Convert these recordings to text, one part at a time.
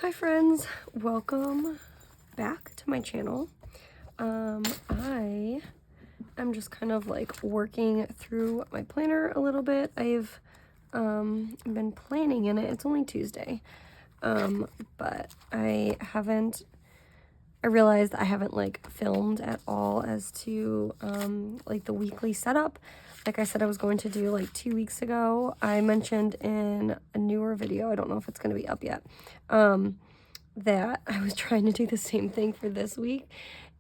Hi friends, welcome back to my channel. I am just kind of like working through my planner a little bit. I've been planning in it. It's only Tuesday, but I realized I haven't like filmed at all as to like the weekly setup. Like I said I was going to do like 2 weeks ago. I mentioned in a newer video, I don't know if it's going to be up yet, that I was trying to do the same thing for this week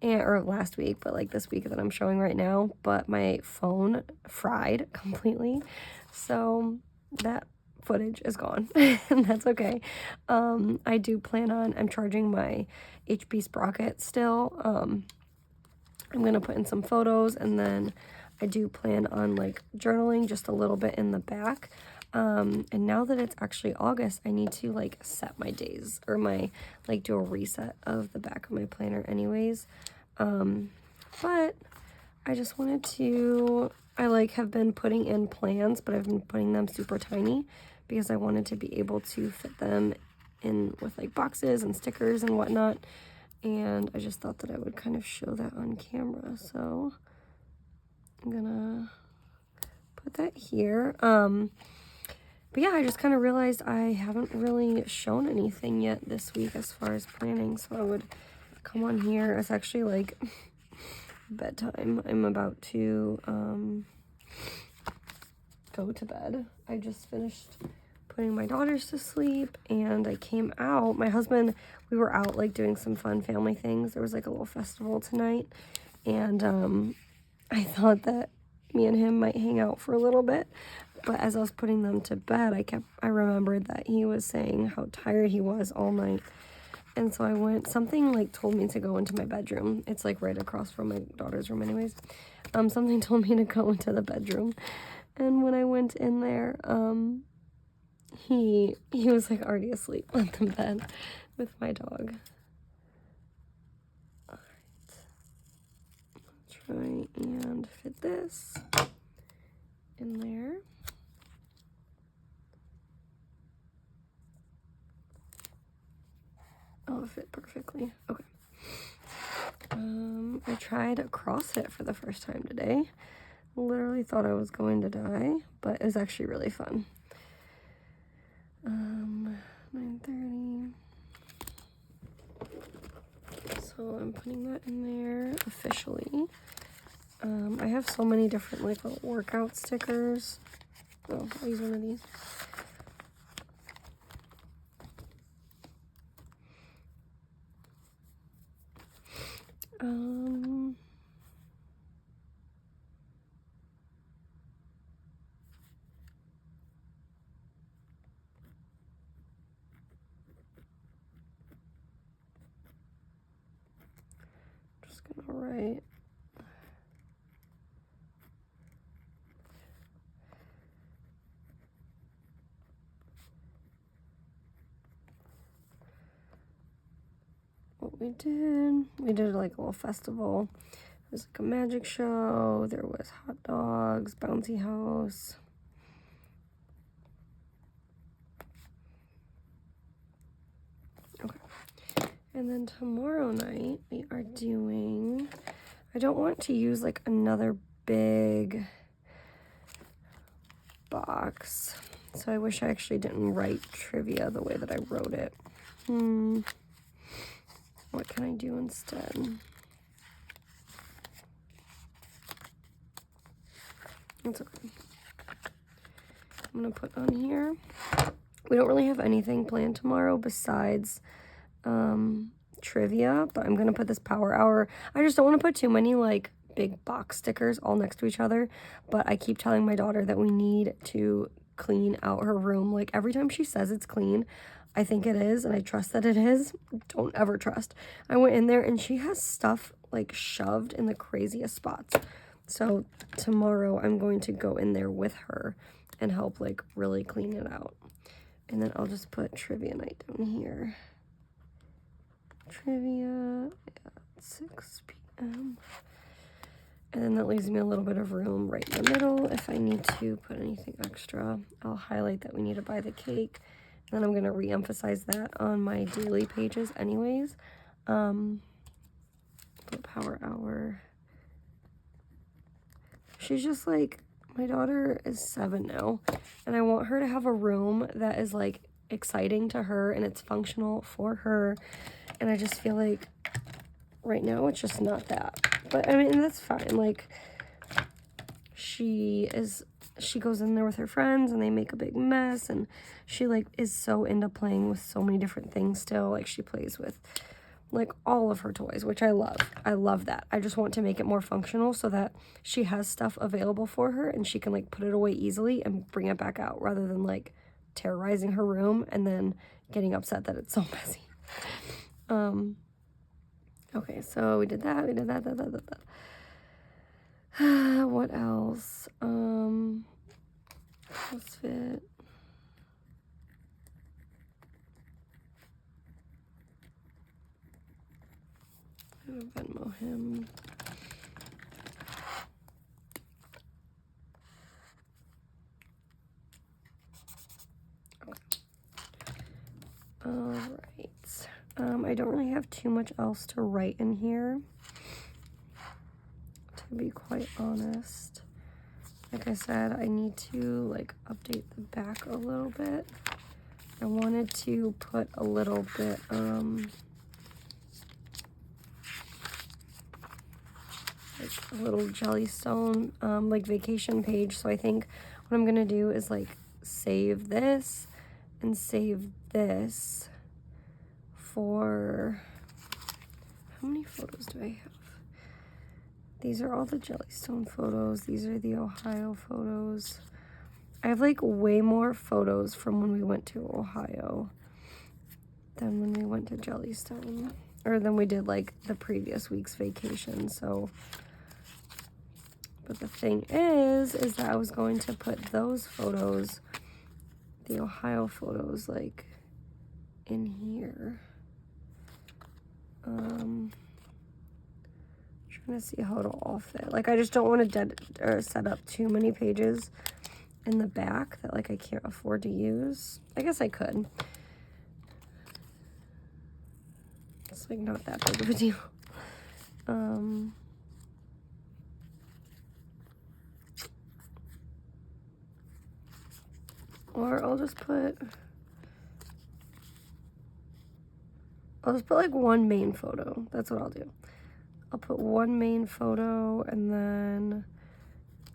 or last week, but like this week that I'm showing right now, but my phone fried completely. So that footage is gone and that's okay. I do plan on, I'm charging my HP sprocket still. I'm going to put in some photos, and then I do plan on like journaling just a little bit in the back. And now that it's actually August, I need to like set my days or like do a reset of the back of my planner anyways. But I just wanted to, I like have been putting in plans, but I've been putting them super tiny because I wanted to be able to fit them in with like boxes and stickers and whatnot. And I just thought that I would kind of show that on camera. So I'm gonna put that here. But yeah, I just kind of realized I haven't really shown anything yet this week as far as planning. So I would come on here. It's actually like bedtime. I'm about to go to bed. I just finished putting my daughters to sleep, and I came out. My husband, we were out like doing some fun family things. There was like a little festival tonight, and I thought that me and him might hang out for a little bit. But as I was putting them to bed, I remembered that he was saying how tired he was all night. And so I went, something like told me to go into my bedroom. It's like right across from my daughter's room anyways. Something told me to go into the bedroom. And when I went in there, he was like already asleep on the bed with my dog. All right. Try and fit this in there. Oh, it fit perfectly. Okay. I tried a CrossFit for the first time today. Literally thought I was going to die, but it was actually really fun. 9:30. So I'm putting that in there officially. I have so many different like little workout stickers. Oh, I'll use one of these. Just gonna write. What we did like a little festival. It was like a magic show. There was hot dogs, bouncy house. Okay. And then tomorrow night we are doing, I don't want to use like another big box. So I wish I actually didn't write trivia the way that I wrote it. What can I do instead? It's okay. I'm gonna put on here. We don't really have anything planned tomorrow besides trivia, but I'm gonna put this power hour. I just don't want to put too many like big box stickers all next to each other, but I keep telling my daughter that we need to clean out her room. Like every time she says it's clean, I think it is, and I trust that it is. Don't ever trust. I went in there and she has stuff like shoved in the craziest spots. So tomorrow I'm going to go in there with her and help like really clean it out. And then I'll just put trivia night down here. Trivia at 6 p.m. And then that leaves me a little bit of room right in the middle. If I need to put anything extra, I'll highlight that we need to buy the cake And I'm going to re-emphasize that on my daily pages anyways. Power hour. She's just like, my daughter is 7 now, and I want her to have a room that is like exciting to her and it's functional for her. And I just feel like right now it's just not that. But I mean, that's fine. Like, she goes in there with her friends and they make a big mess, and she like is so into playing with so many different things still. Like, she plays with like all of her toys, which I love. I love that. I just want to make it more functional so that she has stuff available for her and she can like put it away easily and bring it back out, rather than like terrorizing her room and then getting upset that it's so messy. Okay, so we did that. What else? Let's fit. I'm gonna Venmo him. Okay. All right. I don't really have too much else to write in here, to be quite honest. Like I said, I need to like update the back a little bit. I wanted to put a little bit, like a little Jellystone, like vacation page. So I think what I'm gonna do is like save this and save this for, how many photos do I have? These are all the Jellystone photos. These are the Ohio photos. I have like way more photos from when we went to Ohio than when we went to Jellystone, or than we did like the previous week's vacation. So, but the thing is that I was going to put those photos, the Ohio photos, like in here. Trying to see how it'll all fit. Like, I just don't want to set up too many pages in the back that like I can't afford to use. I guess I could. It's like not that big of a deal. Or I'll just put like one main photo. That's what I'll do. I'll put one main photo, and then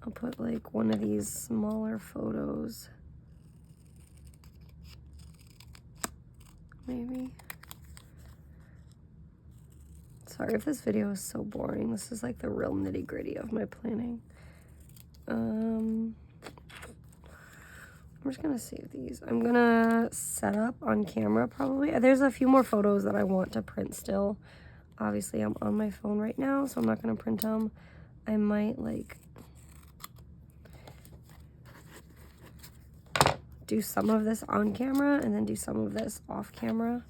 I'll put like one of these smaller photos. Maybe. Sorry if this video is so boring. This is like the real nitty-gritty of my planning. I'm just gonna save these. I'm gonna set up on camera probably. There's a few more photos that I want to print still. Obviously, I'm on my phone right now, so I'm not gonna print them. I might like do some of this on camera and then do some of this off camera.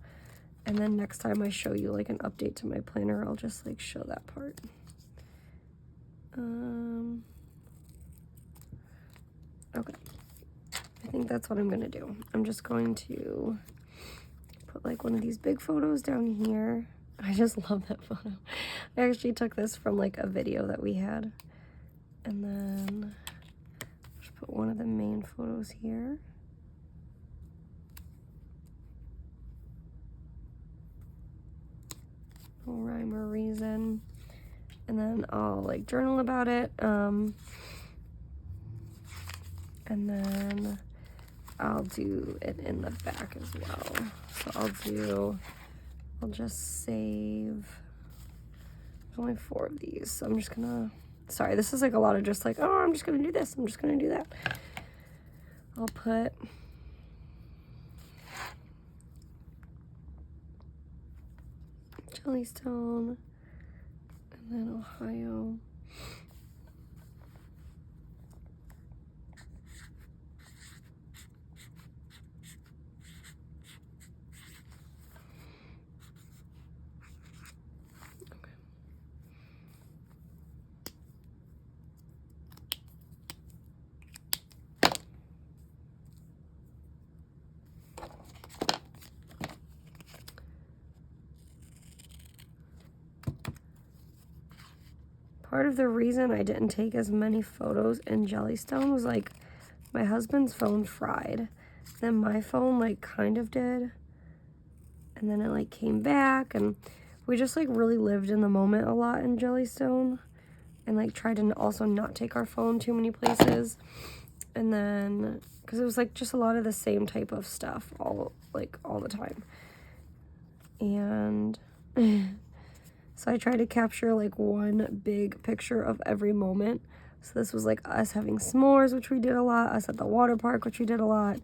And then next time I show you like an update to my planner, I'll just like show that part. Okay. I think that's what I'm gonna do. I'm just going to put like one of these big photos down here. I just love that photo. I actually took this from like a video that we had. And then just put one of the main photos here. No rhyme or reason. And then I'll like journal about it. And then I'll do it in the back as well. So I'll just save, there's only 4 of these, so I'm just gonna, sorry, this is like a lot of just like, oh, I'm just gonna do this, I'm just gonna do that. I'll put Jellystone, and then Ohio. part of the reason I didn't take as many photos in Jellystone was like my husband's phone fried. Then my phone like kind of did. And then it like came back, and we just like really lived in the moment a lot in Jellystone, and like tried to also not take our phone too many places. And then because it was like just a lot of the same type of stuff all the time. And so I tried to capture like one big picture of every moment. So this was like us having s'mores, which we did a lot, us at the water park, which we did a lot,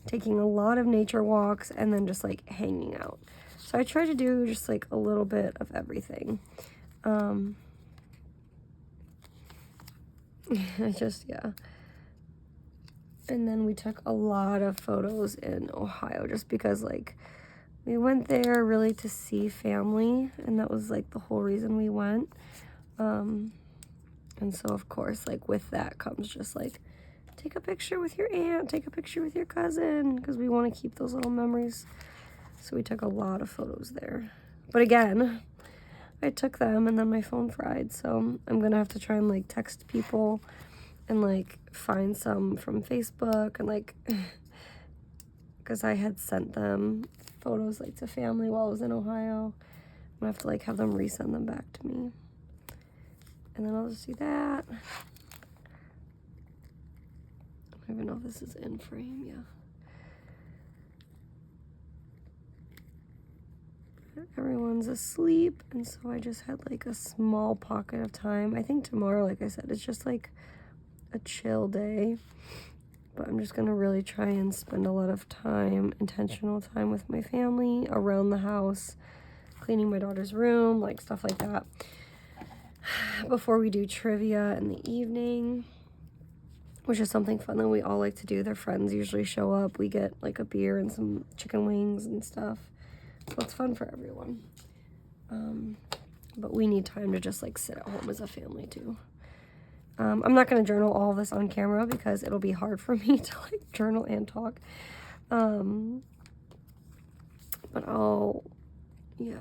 taking a lot of nature walks, and then just like hanging out. So I tried to do just like a little bit of everything. Yeah. And then we took a lot of photos in Ohio just because like we went there really to see family, and that was like the whole reason we went. And so of course like with that comes just like take a picture with your aunt, take a picture with your cousin, because we want to keep those little memories. So we took a lot of photos there. But again, I took them and then my phone fried, so I'm gonna have to try and like text people and like find some from Facebook, and like because I had sent them photos like to family while I was in Ohio. I'm gonna have to like have them resend them back to me. And then I'll just do that. I don't even know if this is in frame, yeah. Everyone's asleep, and so I just had like a small pocket of time. I think tomorrow, like I said, it's just like a chill day, but I'm just gonna really try and spend a lot of time, intentional time with my family around the house, cleaning my daughter's room, like stuff like that, before we do trivia in the evening, which is something fun that we all like to do. Their friends usually show up. We get like a beer and some chicken wings and stuff, so it's fun for everyone. But we need time to just like sit at home as a family too. I'm not going to journal all this on camera because it'll be hard for me to like journal and talk. But yeah.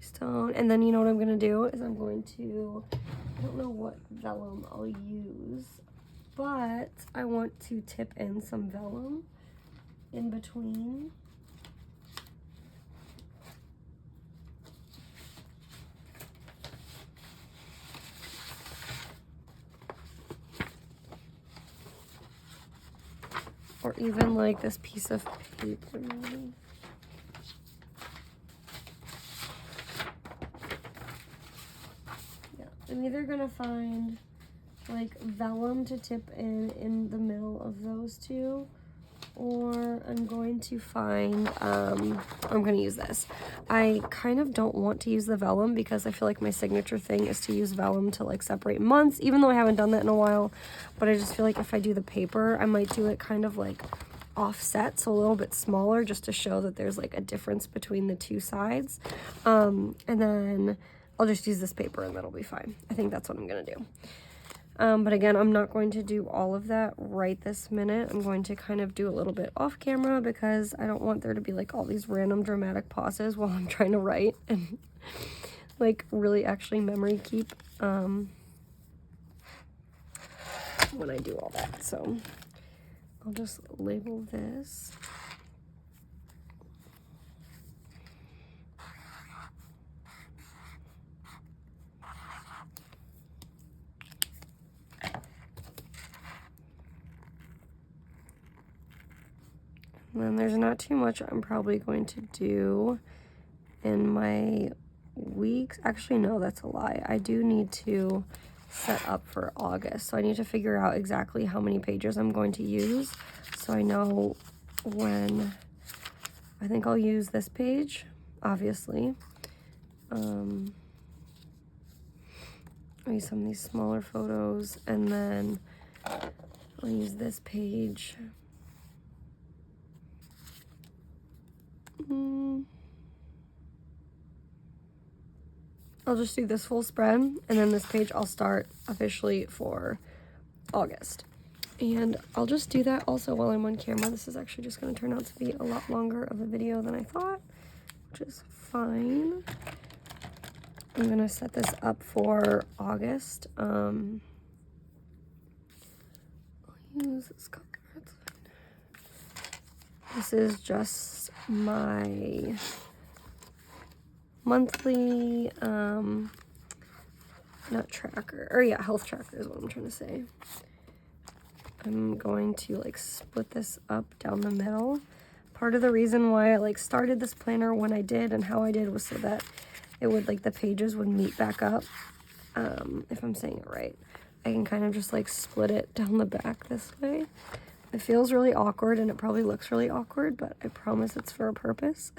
Jellystone. And then you know what I'm going to do is I'm going to, I don't know what vellum I'll use, but I want to tip in some vellum in between. Or even like this piece of paper maybe. Yeah, I'm either gonna find like vellum to tip in the middle of those two, or I'm going to find, I'm gonna use this. I kind of don't want to use the vellum because I feel like my signature thing is to use vellum to like separate months, even though I haven't done that in a while. But I just feel like if I do the paper, I might do it kind of like offset, so a little bit smaller, just to show that there's like a difference between the two sides. And then I'll just use this paper and that'll be fine. I think that's what I'm gonna do. But again, I'm not going to do all of that right this minute. I'm going to kind of do a little bit off camera because I don't want there to be like all these random dramatic pauses while I'm trying to write and like really actually memory keep when I do all that. So I'll just label this. And then there's not too much I'm probably going to do in my weeks. Actually, no, that's a lie. I do need to set up for August. So I need to figure out exactly how many pages I'm going to use, so I know when. I think I'll use this page, obviously. I'll use some of these smaller photos, and then I'll use this page. I'll just do this full spread, and then this page I'll start officially for August. And I'll just do that also while I'm on camera. This is actually just going to turn out to be a lot longer of a video than I thought, which is fine. I'm going to set this up for August. I'll use this color. This is just my monthly, not tracker, or yeah, health tracker is what I'm trying to say. I'm going to like split this up down the middle. Part of the reason why I like started this planner when I did and how I did was so that it would like the pages would meet back up. If I'm saying it right, I can kind of just like split it down the back this way. It feels really awkward and it probably looks really awkward, but I promise it's for a purpose.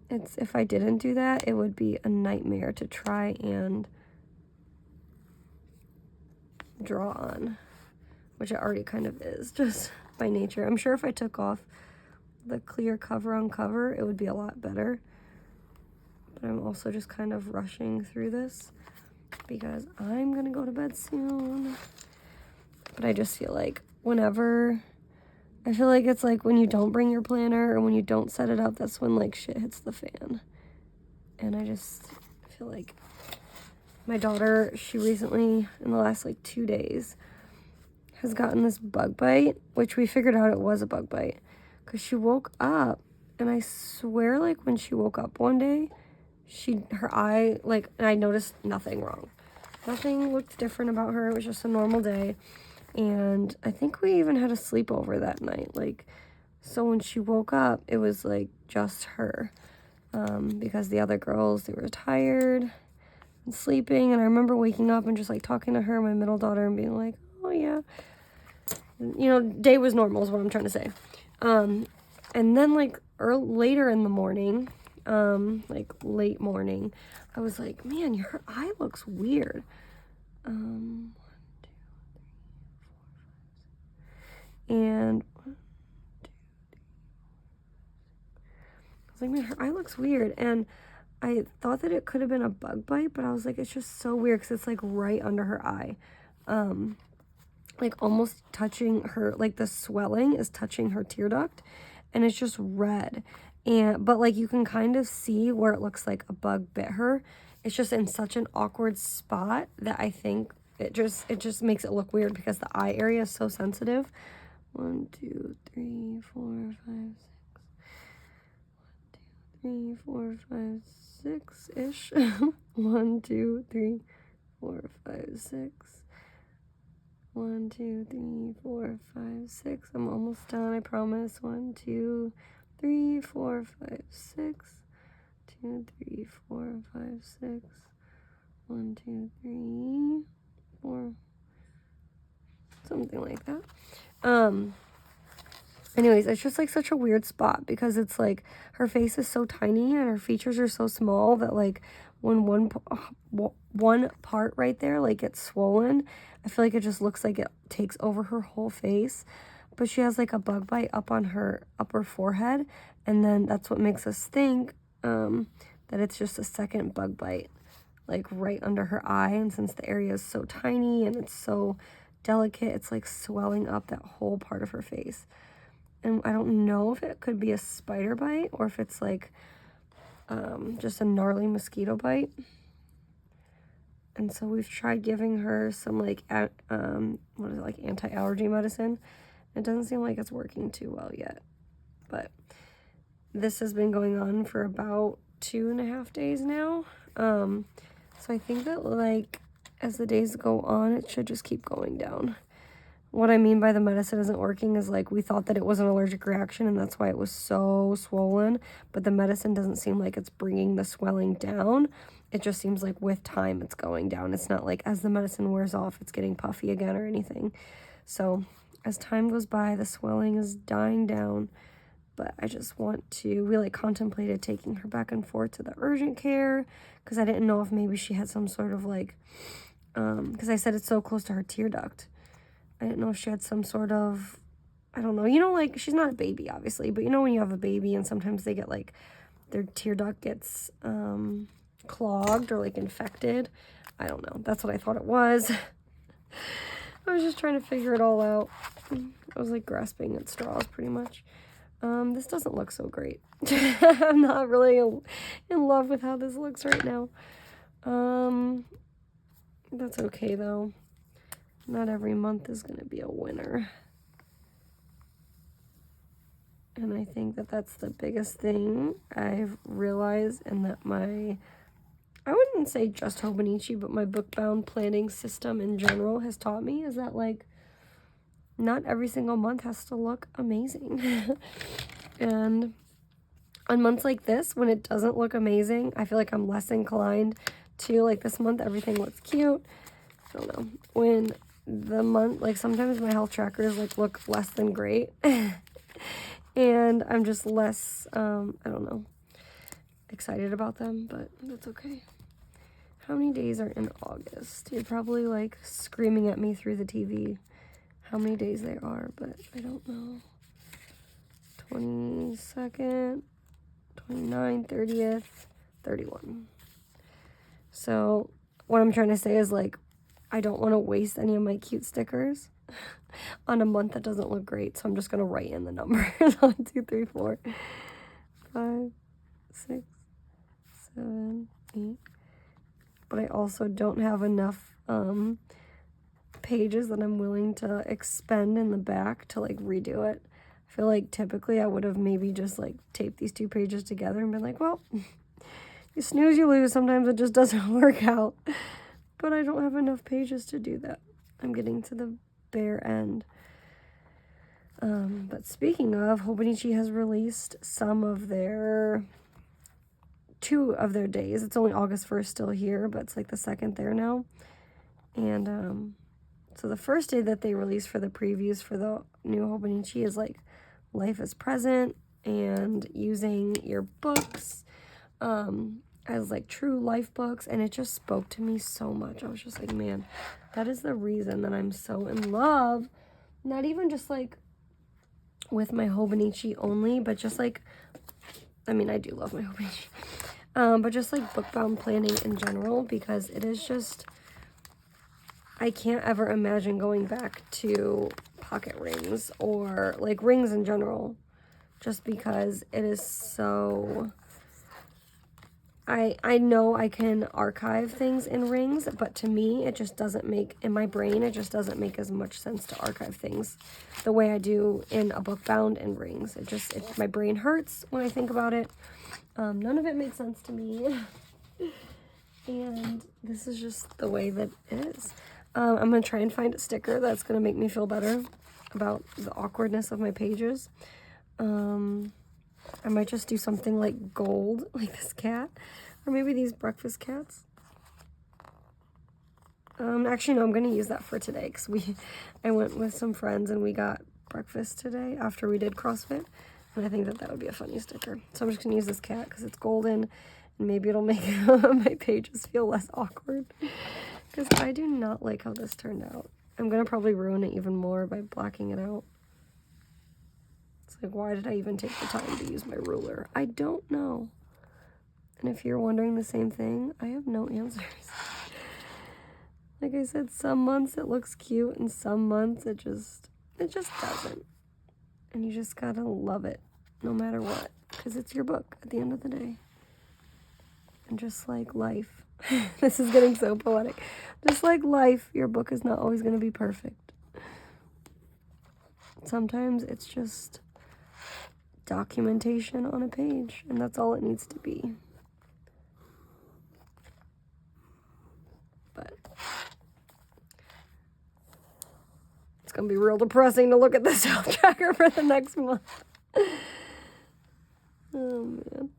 If I didn't do that, it would be a nightmare to try and draw on, which it already kind of is just by nature. I'm sure if I took off the clear cover on cover, it would be a lot better. But I'm also just kind of rushing through this because I'm gonna go to bed soon. But I just feel like I feel like it's like when you don't bring your planner or when you don't set it up, that's when like shit hits the fan. And I just feel like my daughter, she recently, in the last like 2 days, has gotten this bug bite, which we figured out it was a bug bite because she woke up, and I swear like when she woke up one day, her eye, like, and I noticed nothing wrong. Nothing looked different about her. It was just a normal day. And I think we even had a sleepover that night. Like, so when she woke up, it was like just her. Because the other girls, they were tired and sleeping. And I remember waking up and just like talking to her, my middle daughter, and being like, oh yeah. You know, day was normal is what I'm trying to say. And then like later in the morning, like late morning, I was like, man, your eye looks weird. 1, 2, 3, 4, 5, 6. And 1, 2, 3. I was like, man, her eye looks weird. And I thought that it could have been a bug bite, but I was like, it's just so weird because it's like right under her eye. Like almost touching her, like the swelling is touching her tear duct, and it's just red. But like you can kind of see where it looks like a bug bit her. It's just in such an awkward spot that I think it just makes it look weird because the eye area is so sensitive. 1, 2, 3, 4, 5, 6. 1, 2, 3, 4, 5, 6-ish. 1, 2, 3, 4, 5, 6. 1, 2, 3, 4, 5, 6. I'm almost done, I promise. 1, 2, 3, 4, 5, 6. 2, 3, 4, 5, 6. 1, 2, 3, 4. Something like that. Anyways, it's just like such a weird spot because it's like her face is so tiny and her features are so small that like when one part right there like gets swollen, I feel like it just looks like it takes over her whole face. But she has like a bug bite up on her upper forehead, and then that's what makes us think that it's just a second bug bite like right under her eye. And since the area is so tiny and it's so delicate, it's like swelling up that whole part of her face. And I don't know if it could be a spider bite or if it's like just a gnarly mosquito bite. And so we've tried giving her some like what is it, like anti-allergy medicine. It doesn't seem like it's working too well yet, but this has been going on for about 2.5 days now. So I think that like as the days go on, it should just keep going down. What I mean by the medicine isn't working is like we thought that it was an allergic reaction and that's why it was so swollen, but the medicine doesn't seem like it's bringing the swelling down. It just seems like with time it's going down. It's not like as the medicine wears off, it's getting puffy again or anything. So as time goes by, the swelling is dying down, but I just want to, we like contemplated taking her back and forth to the urgent care because I didn't know if maybe she had some sort of like, because I said it's so close to her tear duct. I didn't know if she had some sort of, I don't know, you know, like she's not a baby obviously, but you know when you have a baby and sometimes they get like, their tear duct gets clogged or like infected. I don't know. That's what I thought it was. I was just trying to figure it all out. I was like grasping at straws pretty much. This doesn't look so great. I'm not really in love with how this looks right now. That's okay though. Not every month is going to be a winner. And I think that that's the biggest thing I've realized, and that I wouldn't say just Hobonichi, but my book-bound planning system in general has taught me, is that, like, not every single month has to look amazing. And on months like this, when it doesn't look amazing, I feel like I'm less inclined to, like, this month, everything looks cute. I don't know. When the month, like, sometimes my health trackers, like, look less than great. And I'm just less, I don't know, excited about them, but that's okay. How many days are in August? You're probably, like, screaming at me through the TV how many days they are, but I don't know. 22nd, 29th, 30th, 31. So what I'm trying to say is, like, I don't want to waste any of my cute stickers on a month that doesn't look great, so I'm just going to write in the numbers. 1, 2, 3, 4, 5, 6, 7, 8. But I also don't have enough pages that I'm willing to expend in the back to, like, redo it. I feel like typically I would have maybe just, like, taped these 2 pages together and been like, well, you snooze, you lose. Sometimes it just doesn't work out. But I don't have enough pages to do that. I'm getting to the bare end. But speaking of, Hobonichi has released some of their 2 of their days. It's only August 1st still here, but it's like the 2nd there now. And so the first day that they released for the previews for the new Hobonichi is, like, life is present and using your books as, like, true life books. And it just spoke to me so much. I was just like, man, that is the reason that I'm so in love. Not even just, like, with my Hobonichi only, but just, like, I mean, I do love my Hobonichi. But just, like, book-bound planning in general, because it is just, I can't ever imagine going back to pocket rings or, like, rings in general, just because it is so, I know I can archive things in rings, but to me, it just doesn't make, in my brain, it just doesn't make as much sense to archive things the way I do in a book bound in rings. My brain hurts when I think about it. None of it makes sense to me. And this is just the way that it is. I'm going to try and find a sticker that's going to make me feel better about the awkwardness of my pages. I might just do something like gold, like this cat, or maybe these breakfast cats. Actually, no, I'm going to use that for today, because I went with some friends and we got breakfast today after we did CrossFit, and I think that would be a funny sticker. So I'm just going to use this cat because it's golden, and maybe it'll make my pages feel less awkward, because I do not like how this turned out. I'm going to probably ruin it even more by blacking it out. It's like, why did I even take the time to use my ruler? I don't know. And if you're wondering the same thing, I have no answers. Like I said, some months it looks cute, and some months it just doesn't. And you just gotta love it, no matter what, because it's your book at the end of the day. And just like life, this is getting so poetic. Just like life, your book is not always gonna be perfect. Sometimes it's just documentation on a page, and that's all it needs to be. But it's gonna be real depressing to look at this health tracker for the next month. Oh man.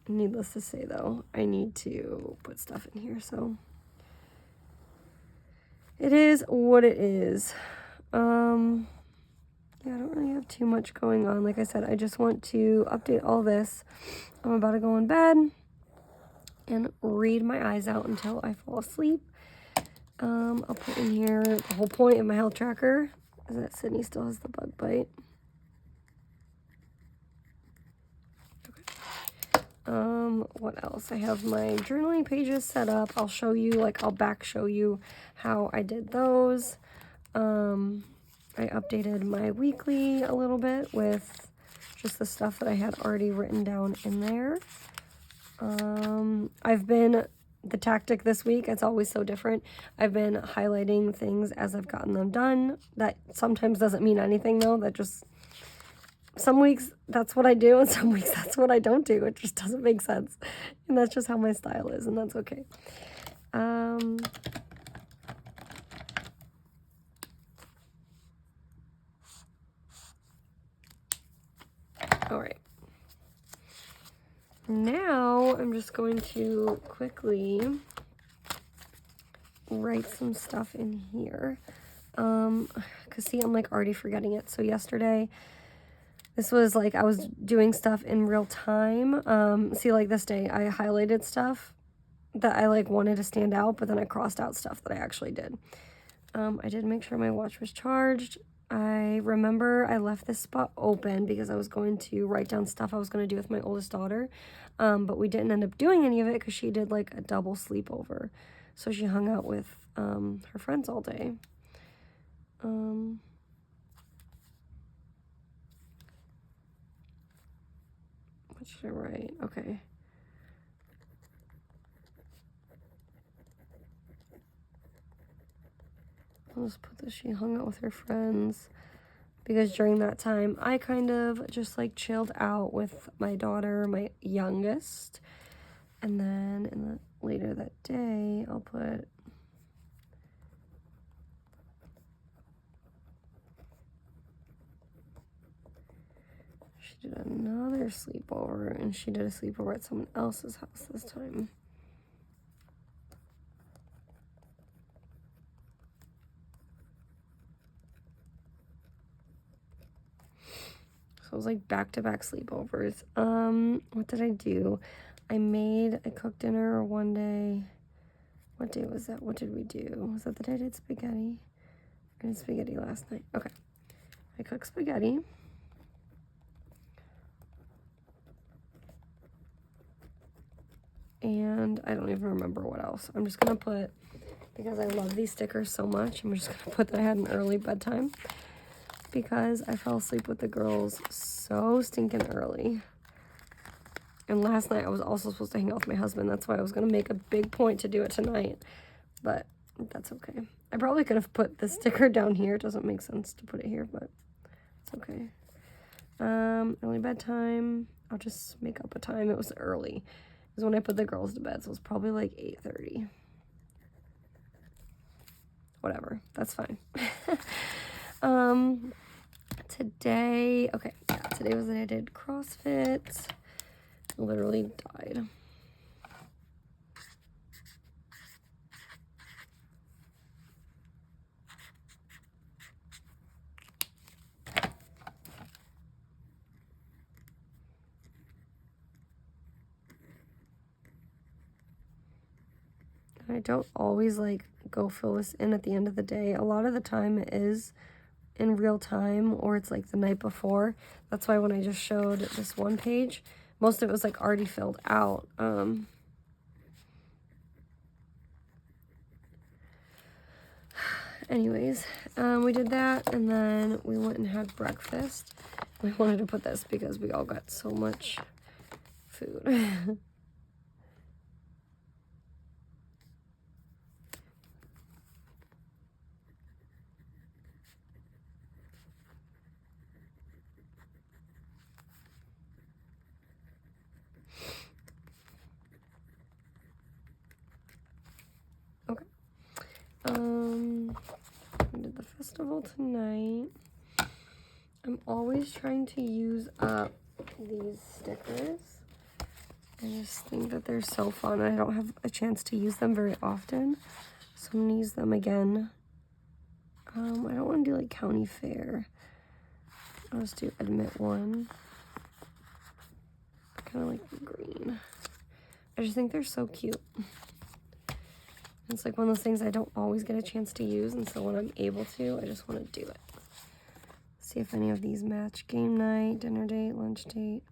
Needless to say, though, I need to put stuff in here, so it is what it is. Yeah, I don't really have too much going on. Like I said, I just want to update all this. I'm about to go in bed and read my eyes out until I fall asleep. I'll put in here the whole point of my health tracker is that Sydney still has the bug bite. Okay. What else? I have my journaling pages set up. I'll show you, like, I'll back show you how I did those. I updated my weekly a little bit with just the stuff that I had already written down in there. The tactic this week, it's always so different. I've been highlighting things as I've gotten them done. That sometimes doesn't mean anything though. That just, some weeks that's what I do and some weeks that's what I don't do. It just doesn't make sense. And that's just how my style is, and that's okay. All right. Now I'm just going to quickly write some stuff in here. Cause see, I'm like already forgetting it. So yesterday, this was like, I was doing stuff in real time. See, like this day, I highlighted stuff that I like wanted to stand out, but then I crossed out stuff that I actually did. I did make sure my watch was charged. I remember I left this spot open because I was going to write down stuff I was going to do with my oldest daughter. But we didn't end up doing any of it because she did like a double sleepover. So she hung out with her friends all day. What should I write? Okay. I'll just put this, she hung out with her friends, because during that time I kind of just like chilled out with my daughter, my youngest. And then later that day I'll put she did another sleepover, and she did a sleepover at someone else's house this time. So it was like back-to-back sleepovers. What did I do? I cooked dinner one day. What day was that? What did we do? Was that the day I did spaghetti? I did spaghetti last night. Okay. I cooked spaghetti. And I don't even remember what else. I'm just going to put, because I love these stickers so much, I'm just going to put that I had an early bedtime. Because I fell asleep with the girls so stinking early. And last night I was also supposed to hang out with my husband. That's why I was going to make a big point to do it tonight. But that's okay. I probably could have put the sticker down here. It doesn't make sense to put it here, but it's okay. Early bedtime. I'll just make up a time. It was early. It was when I put the girls to bed, so it was probably like 8:30. Whatever. That's fine. Today, okay, yeah, today was the day I did CrossFit. Literally died. I don't always like go fill this in at the end of the day. A lot of the time it is in real time, or it's like the night before. That's why when I just showed this one page, most of it was like already filled out. Anyways, we did that, and then we went and had breakfast. We wanted to put this because we all got so much food. Okay. We did the festival tonight. I'm always trying to use up these stickers. I just think that they're so fun. I don't have a chance to use them very often, so I'm gonna use them again. I don't want to do like county fair. I'll just do admit one. I kind of like the green. I just think they're so cute. It's like one of those things I don't always get a chance to use, and so when I'm able to, I just want to do it. See if any of these match. Game night, dinner date, lunch date,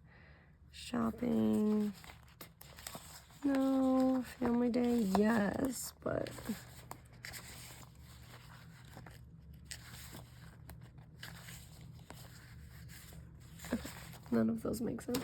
shopping. No. Family day, yes, but okay. None of those make sense.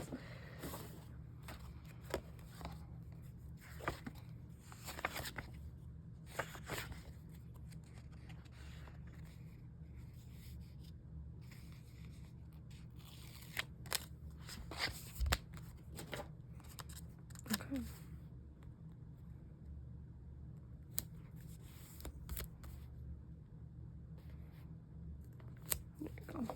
Okay. There you go.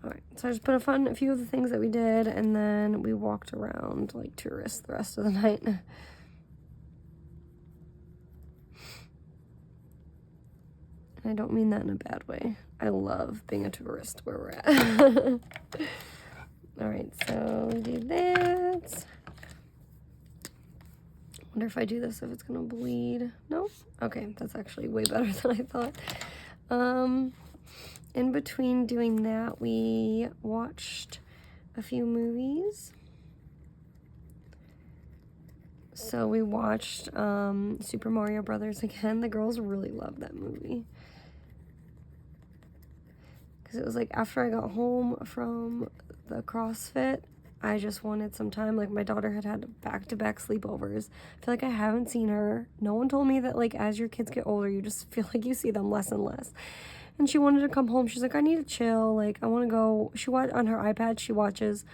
Alright, so I just put a few of the things that we did, and then we walked around like tourists the rest of the night. And I don't mean that in a bad way. I love being a tourist where we're at. Alright, so we do that. Wonder if I do this, if it's gonna bleed. No? Okay, that's actually way better than I thought. In between doing that, we watched a few movies. So we watched Super Mario Brothers again. The girls really loved that movie. Because it was like after I got home from the CrossFit, I just wanted some time. Like, my daughter had back-to-back sleepovers. I feel like I haven't seen her. No one told me that, like, as your kids get older, you just feel like you see them less and less. And she wanted to come home. She's like, I need to chill. Like, I want to go. On her iPad, she watches,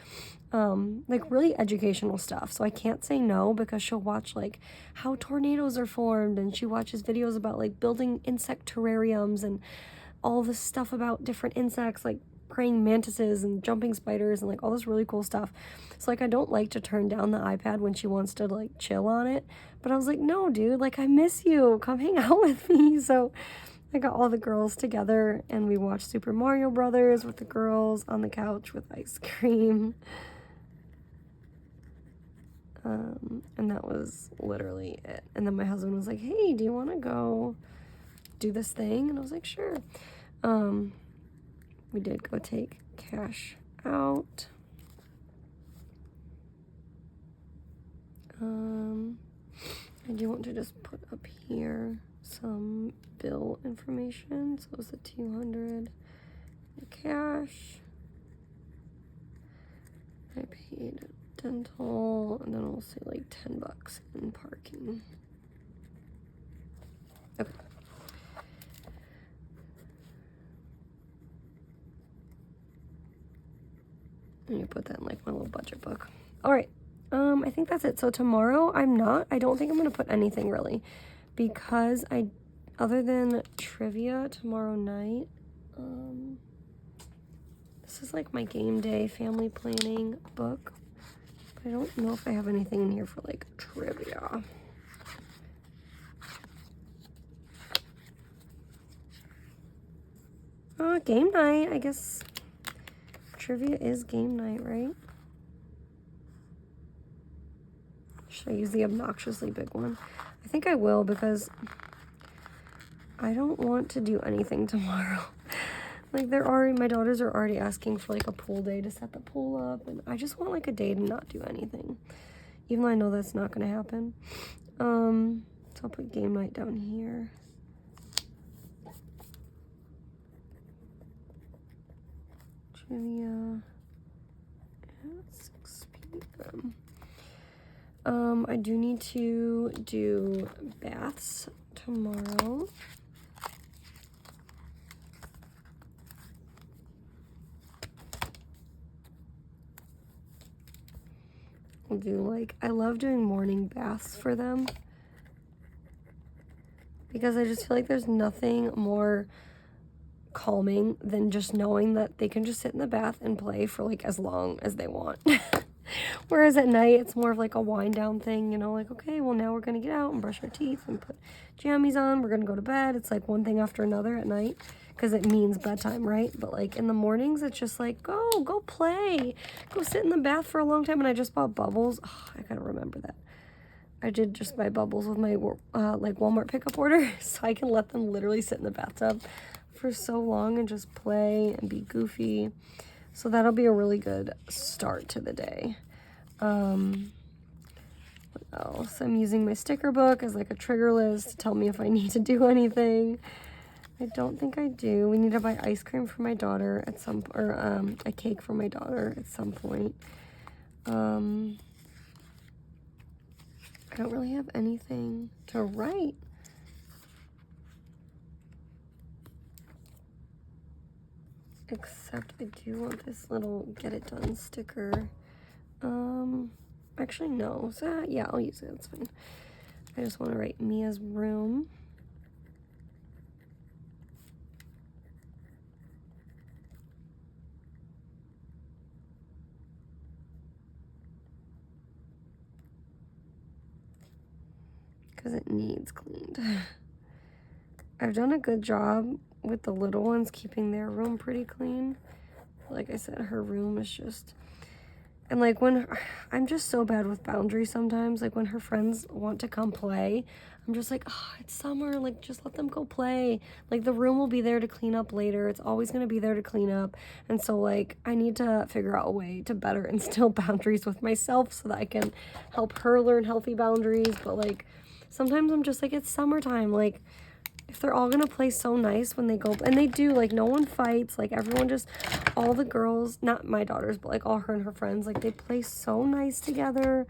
like, really educational stuff. So I can't say no, because she'll watch, like, how tornadoes are formed. And she watches videos about, like, building insect terrariums and all this stuff about different insects, like praying mantises and jumping spiders and, like, all this really cool stuff. So, like, I don't like to turn down the iPad when she wants to, like, chill on it. But I was like, no, dude, like, I miss you. Come hang out with me. So I got all the girls together, and we watched Super Mario Brothers with the girls on the couch with ice cream. And that was literally it. And then my husband was like, hey, do you want to go do this thing? And I was like, sure. We did go take cash out. I do want to just put up here some bill information. So it was the 200 in cash. I paid dental, and then we'll say like $10 in parking. Okay. And you put that in like my little budget book. All right. I think that's it. So tomorrow I don't think I'm going to put anything really, because other than trivia tomorrow night, this is like my game day family planning book, but I don't know if I have anything in here for like trivia. Game night, I guess. Trivia is game night, right? Should I use the obnoxiously big one? I think I will, because I don't want to do anything tomorrow. Like, my daughters are already asking for like a pool day to set the pool up, and I just want like a day to not do anything, even though I know that's not going to happen. So I'll put game night down here. Trivia at 6 p.m. I do need to do baths tomorrow. I love doing morning baths for them, because I just feel like there's nothing more calming than just knowing that they can just sit in the bath and play for like as long as they want. Whereas at night, it's more of like a wind down thing, you know, like, okay, well, now we're going to get out and brush our teeth and put jammies on. We're going to go to bed. It's like one thing after another at night because it means bedtime, right? But like in the mornings, it's just like, go play. Go sit in the bath for a long time. And I just bought bubbles. Oh, I got to remember that. I did just buy bubbles with my like Walmart pickup order so I can let them literally sit in the bathtub for so long and just play and be goofy. So that'll be a really good start to the day. What else? I'm using my sticker book as like a trigger list to tell me if I need to do anything. I don't think I do. We need to buy ice cream for my daughter at some, or a cake for my daughter at some point. I don't really have anything to write. Except I do want this little get it done sticker. Actually no. So yeah, I'll use it. It's fine. I just want to write Mia's room. Because it needs cleaned. I've done a good job with the little ones keeping their room pretty clean. Like I said, her room is just, and like when I'm just so bad with boundaries sometimes, like when her friends want to come play, I'm just like, oh, it's summer, like just let them go play. Like the room will be there to clean up later. It's always going to be there to clean up. And so like I need to figure out a way to better instill boundaries with myself so that I can help her learn healthy boundaries. But like sometimes I'm just like, it's summertime, like if they're all gonna play so nice when they go, and they do, like no one fights, like everyone just, all the girls, not my daughters, but like all her and her friends, like they play so nice together.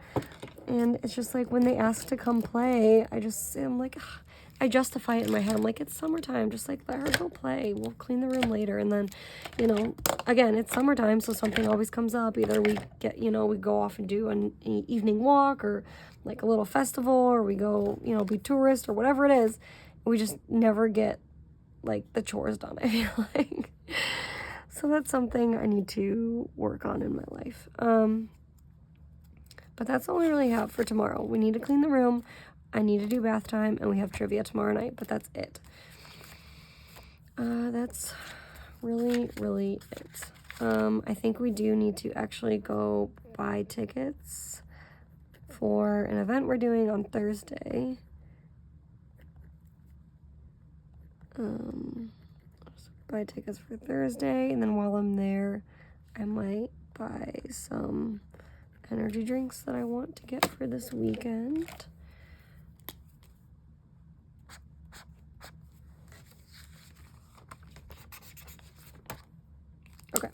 And it's just like when they ask to come play, I'm like, ugh. I justify it in my head. I'm like, it's summertime, just like let her go play, we'll clean the room later. And then, you know, again, it's summertime, so something always comes up. Either we get, you know, we go off and do an evening walk or like a little festival, or we go, you know, be tourists or whatever it is. We just never get like the chores done, I feel like. So that's something I need to work on in my life. But that's all we really have for tomorrow. We need to clean the room, I need to do bath time, and we have trivia tomorrow night, but that's it. That's really, really it. I think we do need to actually go buy tickets for an event we're doing on Thursday. Buy tickets for Thursday, and then while I'm there, I might buy some energy drinks that I want to get for this weekend. Okay,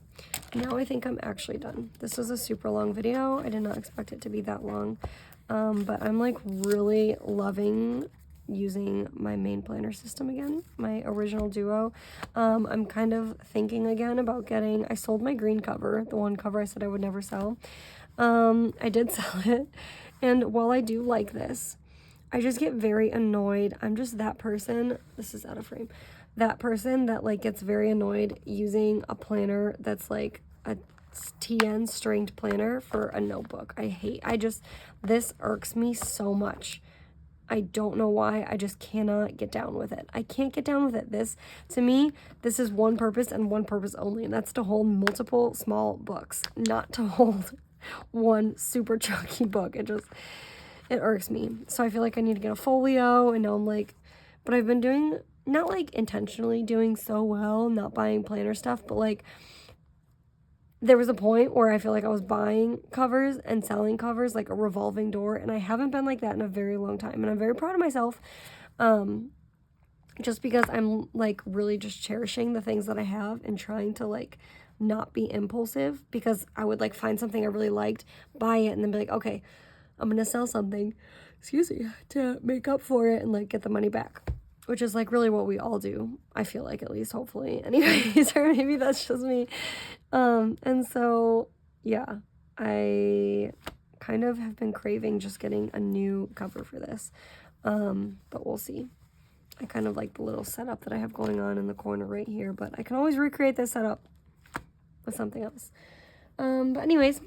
now I think I'm actually done. This was a super long video. I did not expect it to be that long, but I'm like really loving using my main planner system again, my original Duo. I'm kind of thinking again about getting, I sold my green cover, the one cover I said I would never sell. I did sell it, and while I do like this, I just get very annoyed. I'm just that person, this is out of frame, that person that like gets very annoyed using a planner that's like a TN stringed planner for a notebook. This irks me so much. I don't know why. I just cannot get down with it. I can't get down with it. This, to me, this is one purpose and one purpose only, and that's to hold multiple small books, not to hold one super chunky book. It irks me. So I feel like I need to get a folio, and now I'm like, but I've been doing, not like intentionally doing so well, not buying planner stuff, but like, there was a point where I feel like I was buying covers and selling covers like a revolving door, and I haven't been like that in a very long time, and I'm very proud of myself, just because I'm like really just cherishing the things that I have and trying to like not be impulsive, because I would like find something I really liked, buy it, and then be like, okay, I'm gonna sell something, excuse me, to make up for it and like get the money back, which is like really what we all do, I feel like, at least hopefully anyways, or maybe that's just me. And so yeah, I kind of have been craving just getting a new cover for this, but we'll see. I kind of like the little setup that I have going on in the corner right here, but I can always recreate this setup with something else. But anyways,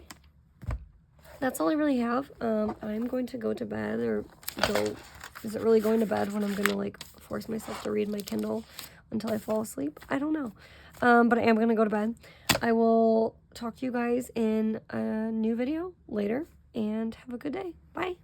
that's all I really have. I'm going to go to bed, or go, is it really going to bed when I'm gonna like force myself to read my Kindle until I fall asleep? I don't know. But I am gonna go to bed. I will talk to you guys in a new video later, and have a good day. Bye.